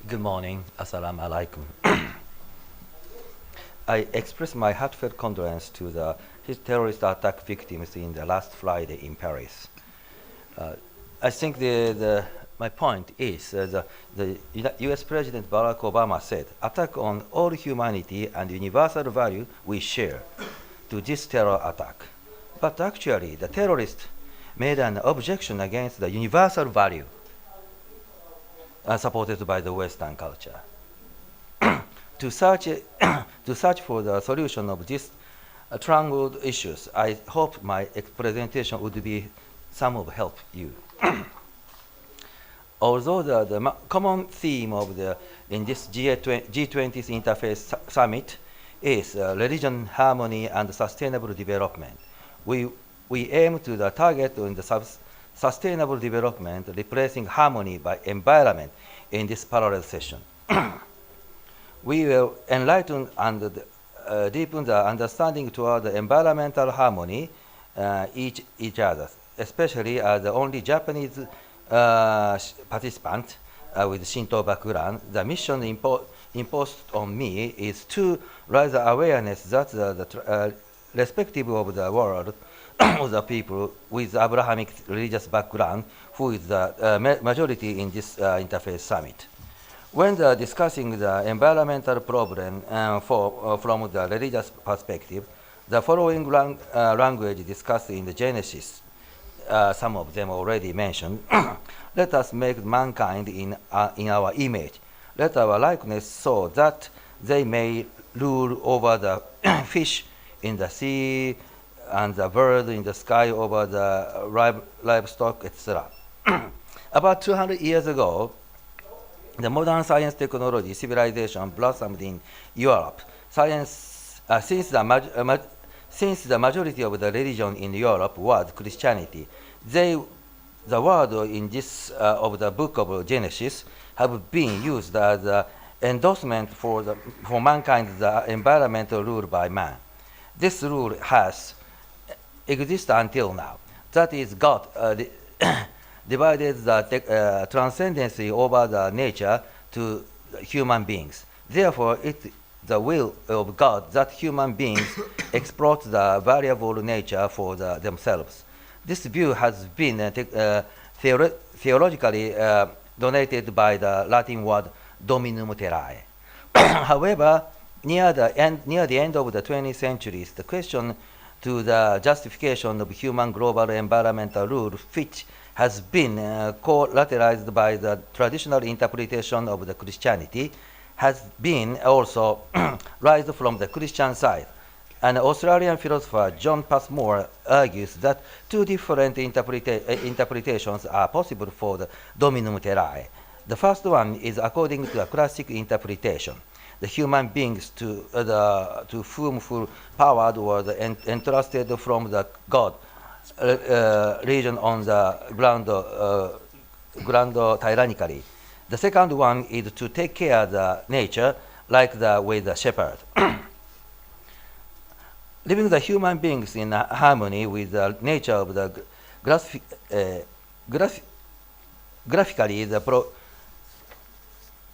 Good morning. Assalamu alaikum. I express my heartfelt condolence to the terrorist attack victims in the last Friday in Paris. I think my point is the US President Barack Obama said, attack on all humanity and universal value we share to this terror attack. But actually, the terrorist made an objection against the universal value supported by the Western culture. to, search, to search for the solution of these tangled issues, I hope my presentation would be some of help you. Although the common theme of in this G20's Interfaith Summit is religion, harmony, and sustainable development, we aim to the target in the sustainable development, replacing harmony by environment in this parallel session. We will enlighten and deepen the understanding toward the environmental harmony each other, especially as the only Japanese participant with Shinto background. The mission imposed on me is to raise awareness that respective of the world of the people with Abrahamic religious background, who is the majority in this Interfaith Summit. When discussing the environmental problem from the religious perspective, the following language discussed in the Genesis, some of them already mentioned, let us make mankind in our image. Let our likeness so that they may rule over the fish in the sea and the bird in the sky, over the livestock, etc. About 200 years ago, the modern science, technology, civilization blossomed in Europe. Science, since the majority of the religion in Europe was Christianity, the word in this of the book of Genesis have been used as endorsement for mankind's environmental rule by man. This rule has existed until now. That is, God divided the transcendency over the nature to human beings. Therefore, it is the will of God that human beings exploit the variable nature for themselves. This view has been theologically donated by the Latin word dominum terrae. However, near the end of the 20th century, the question to the justification of human global environmental rule, which has been collateralized by the traditional interpretation of the Christianity, has been also raised from the Christian side. An Australian philosopher, John Passmore, argues that two different interpretations are possible for the dominum terrae. The first one is according to a classic interpretation. The human beings to whom full power was entrusted from the God region on the ground tyrannically. The second one is to take care of the nature like with the shepherd. Leaving the human beings in harmony with the nature of the graphically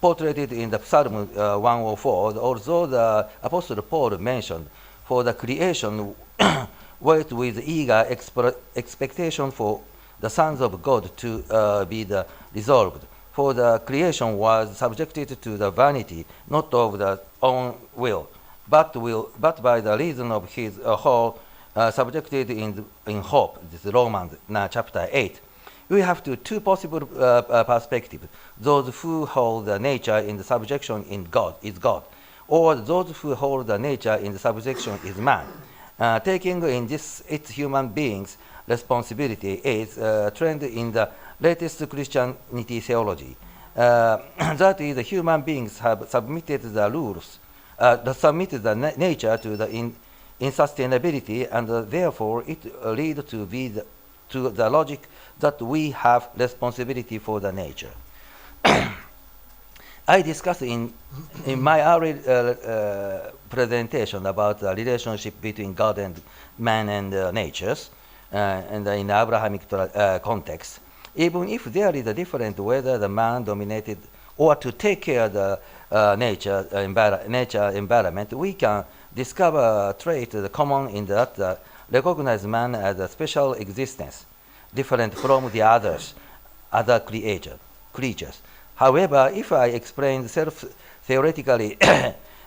portrayed in the Psalm 104, although the Apostle Paul mentioned, for the creation wait with eager expectation for the sons of God to be resolved. For the creation was subjected to the vanity, not of the own will, but by the reason of his whole subjected in hope. This is Romans chapter 8. We have two possible perspectives: those who hold the nature in the subjection in God is God, or those who hold the nature in the subjection is man. Taking in this its human beings' responsibility is a trend in the latest Christianity theology. That is, the human beings have submitted the rules, submitted the nature to the insustainability, and therefore it leads to the logic that we have responsibility for the nature. I discussed in my early presentation about the relationship between God and man and natures, and in Abrahamic context. Even if there is a difference whether the man dominated or to take care of the nature environment, we can discover a trait common in that recognize man as a special existence, different from the other creatures. However, if I explain self theoretically,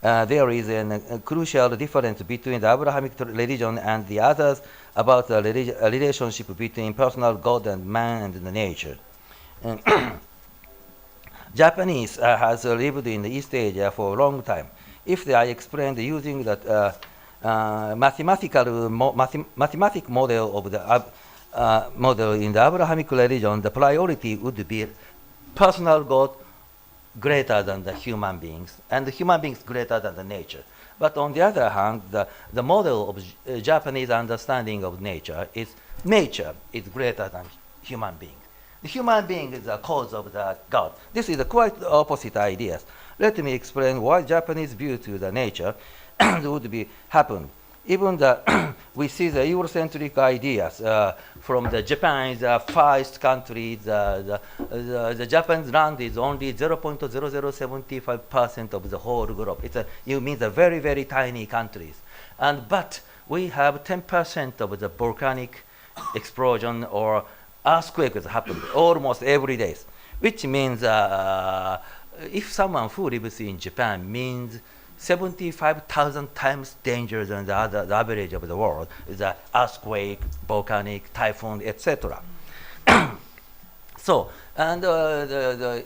there is a crucial difference between the Abrahamic religion and the others about the relationship between personal God and man and the nature. And Japanese has lived in East Asia for a long time. If I explained using that mathematical model of the model in the Abrahamic religion, the priority would be personal God greater than the human beings, and the human beings greater than the nature. But on the other hand, the model of Japanese understanding of nature is greater than human being. The human being is the cause of the God. This is a quite opposite ideas. Let me explain why Japanese view to the nature would be happen. Even we see the Eurocentric ideas from the Japan is the first country. The Japan's land is only 0.0075% of the whole globe. You mean the very, very tiny countries. But we have 10% of the volcanic explosion or earthquakes happen almost every day, which means if someone who lives in Japan means 75,000 times danger than the average of the world is the earthquake, volcanic, typhoon, etc. So, and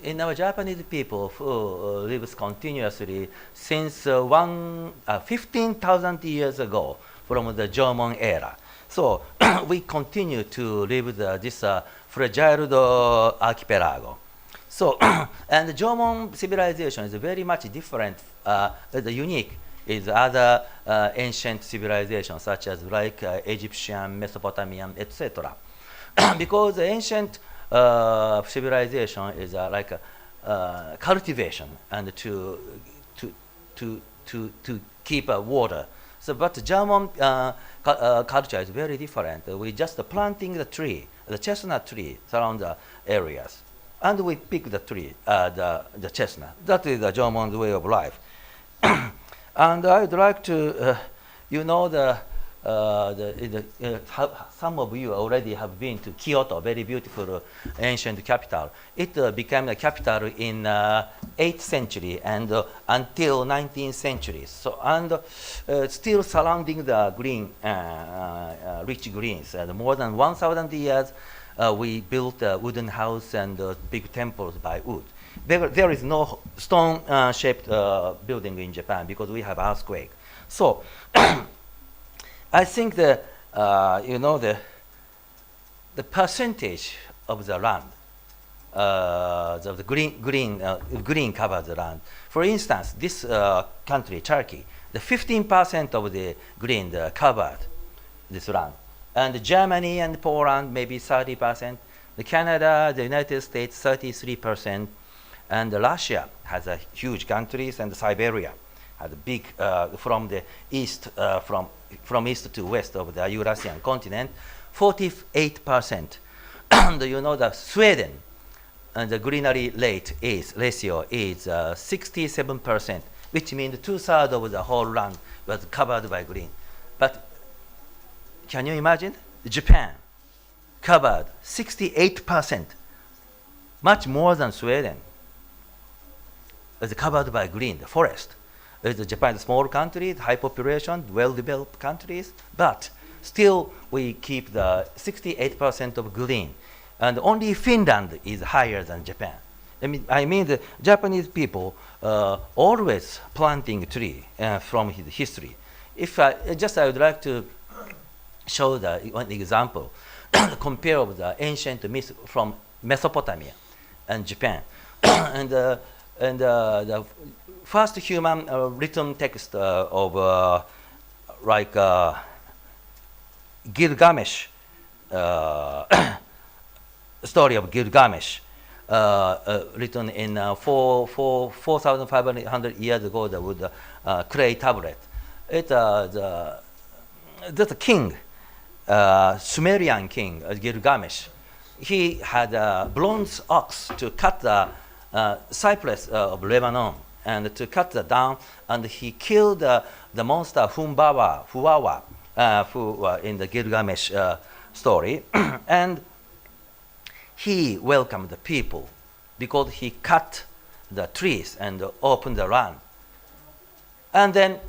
in our Japanese people who lives continuously since 15,000 years ago from the Jomon era. So we continue to live this fragile archipelago. So, and the Jomon civilization is very much different, unique is other ancient civilizations such as like Egyptian, Mesopotamian, etc. Because the ancient civilization is like cultivation and to keep water. So, but German culture is very different. We just planting the tree, the chestnut tree, around the areas. And we pick the tree, the chestnut. That is the German way of life. And I would like to, some of you already have been to Kyoto, very beautiful ancient capital. It became a capital in 8th century and until 19th century. So, and still surrounding the green, rich greens. More than 1,000 years, we built a wooden house and big temples by wood. There is no stone-shaped building in Japan because we have earthquake. So I think the percentage of the land, the green covers the land. For instance, this country, Turkey, the 15% of the green covered this land. And Germany and Poland, maybe 30%. Canada, the United States, 33%. And Russia has a huge countries, and Siberia has a big, from the east, from east to west of the Eurasian continent, 48%. And that Sweden, and the greenery ratio is 67%, which means 2/3 of the whole land was covered by green. But can you imagine? Japan covered 68%, much more than Sweden. It's covered by green, the forest. Japan is a small country, high population, well-developed countries, but still we keep the 68% of green. And only Finland is higher than Japan. I mean the Japanese people always planting tree from his history. If I would like to show one example, compare of the ancient myths from Mesopotamia and Japan. and the first human written text of Gilgamesh, story of Gilgamesh, written in 4,500 years ago with a clay tablet. The king, Sumerian king Gilgamesh, he had a bronze ox to cut the cypress of Lebanon, and to cut that down, and he killed the monster Huwawa, who were in the Gilgamesh story, and he welcomed the people because he cut the trees and opened the land. And then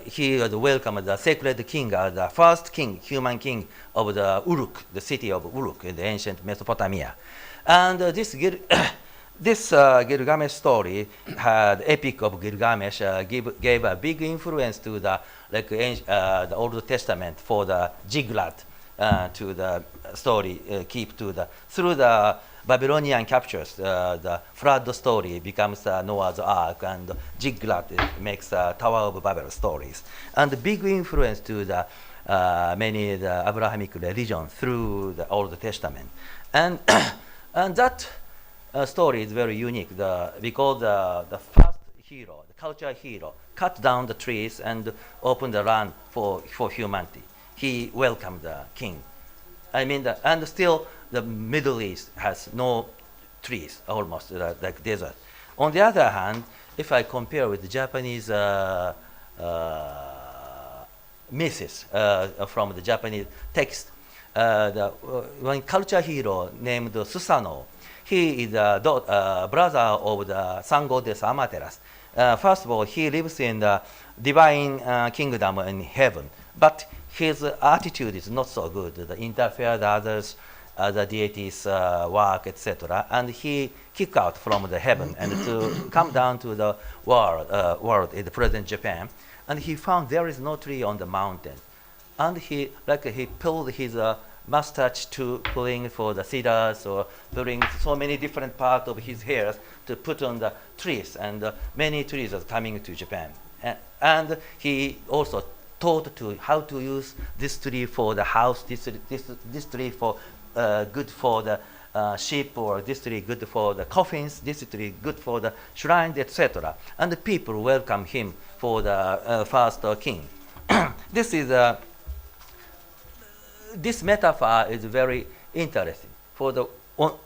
he welcomed the sacred king, the first king, human king of the Uruk, the city of Uruk in the ancient Mesopotamia. And this Gilgamesh story had Epic of Gilgamesh gave a big influence to the the Old Testament for the Ziggurat, to the story keep to the through the Babylonian captures. The flood story becomes Noah's Ark, and Ziggurat makes Tower of Babel stories, and the big influence to the many the Abrahamic religion through the Old Testament, and and that story is very unique. Because the first hero, the cultural hero, cut down the trees and opened the land for humanity. He welcomed the king. I mean, and still the Middle East has no trees, almost like desert. On the other hand, if I compare with the Japanese myths from the Japanese text, one culture hero named Susanoo, he is a brother of the sun goddess Amaterasu. First of all, he lives in the divine kingdom in heaven, but his attitude is not so good. He interferes with others, the deities' work, etc. And he kicked out from the heaven and to come down to the world in the present Japan. And he found there is no tree on the mountain. And he pulled his mustache to pulling for the cedars, or pulling so many different parts of his hairs to put on the trees, and many trees are coming to Japan. And he also taught to how to use this tree for the house, this tree for good for the sheep, or this tree good for the coffins, this tree good for the shrines, etc. And the people welcome him for the first king. This metaphor is very interesting. For the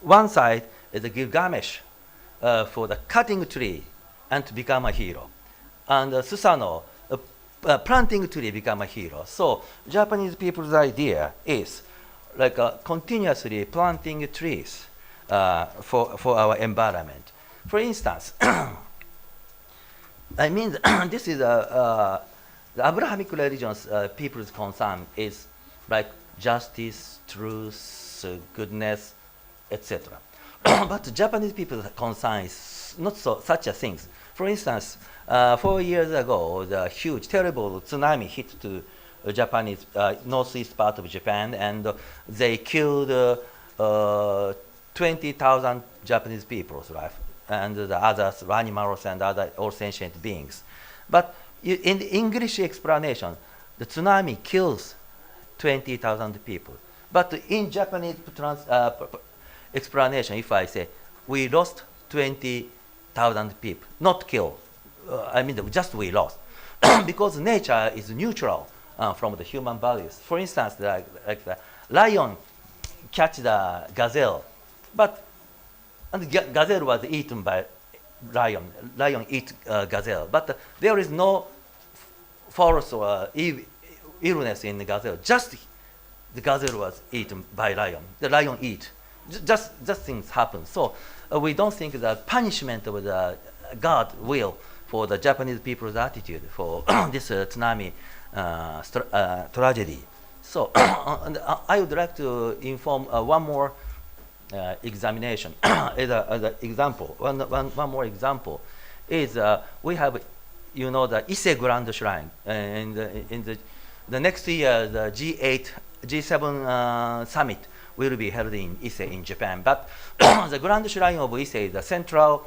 one side is the Gilgamesh for the cutting tree and to become a hero, and Susanoo planting tree become a hero. So Japanese people's idea is like continuously planting trees for our environment. For instance, I mean this is the Abrahamic religions people's concern is like justice, truth, goodness, etc. But Japanese people's concern is not such a things. For instance, 4 years ago, the huge, terrible tsunami hit to Japanese northeast part of Japan, and they killed 20,000 Japanese people's life, and the others, animals and other all sentient beings. But in the English explanation, the tsunami kills 20,000 people. But in Japanese explanation, if I say we lost 20,000 people, not kill, I mean just we lost, because nature is neutral from the human values. For instance, like the lion catch the gazelle, but and the gazelle was eaten by lion. Lion eat gazelle, but there is no force or illness in the gazelle. Just the gazelle was eaten by lion. The lion eat. Just things happen. So we don't think that punishment of the God will for the Japanese people's attitude for this tsunami tragedy. So I would like to inform one more examination. As an example, one more example is we have, you know, the Ise Grand Shrine in the next year, the G7 summit will be held in Ise in Japan. But the Grand Shrine of Ise is the central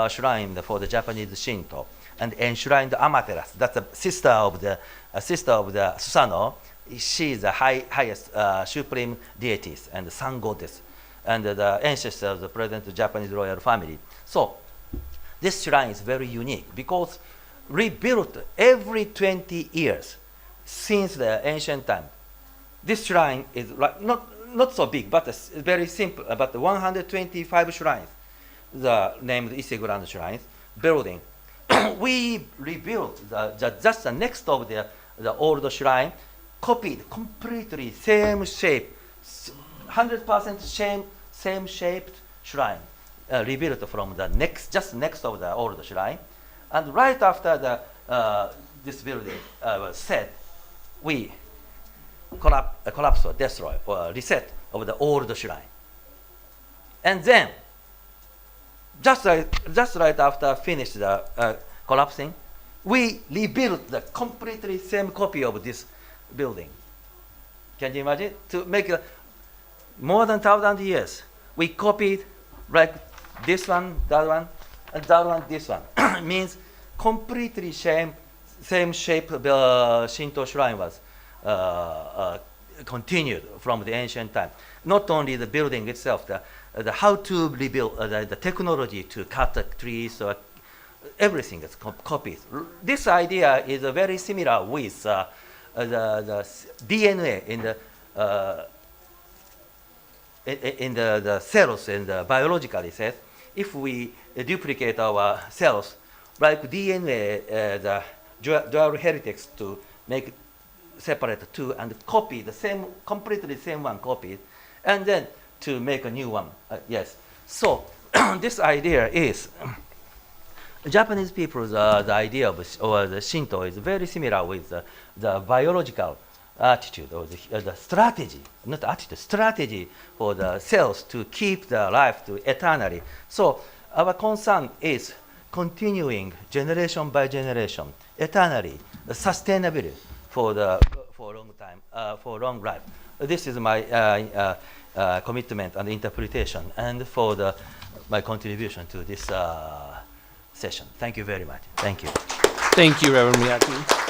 shrine for the Japanese Shinto, and enshrined Amaterasu. That's a sister of the Susanoo. She is the highest supreme deities and the sun goddess, and the ancestor of the present Japanese royal family. So this shrine is very unique because rebuilt every 20 years since the ancient time. This shrine is not so big, but very simple, about 125 shrines. the named Ise Grand Shrine building. We rebuilt just the next of the old shrine, copied completely same shape, 100% same shaped shrine, rebuilt from the just next of the old shrine. And right after this building was set, we collapse or destroy or reset of the old shrine. And then, just right after finished the collapsing, we rebuilt the completely same copy of this building. Can you imagine? To make more than 1,000 years, we copied like this one, that one, and that one, this one. Means completely same shape Shinto shrine was continued from the ancient time. Not only the building itself, the how to rebuild, the technology to cut the trees, or everything is copied. This idea is very similar with the DNA in the cells and biologically says, if we duplicate our cells like DNA, the dual helix to make separate two and copy the same, completely same one copied, and then to make a new one. Yes. So this idea is Japanese people's the idea of or the Shinto is very similar with the biological attitude or the strategy, not attitude, strategy for the cells to keep the life to eternally. So our concern is continuing generation by generation, eternally, sustainability for long time, for long life. This is my commitment and interpretation, and for my contribution to this session. Thank you very much. Thank you. Thank you, Reverend Miyake.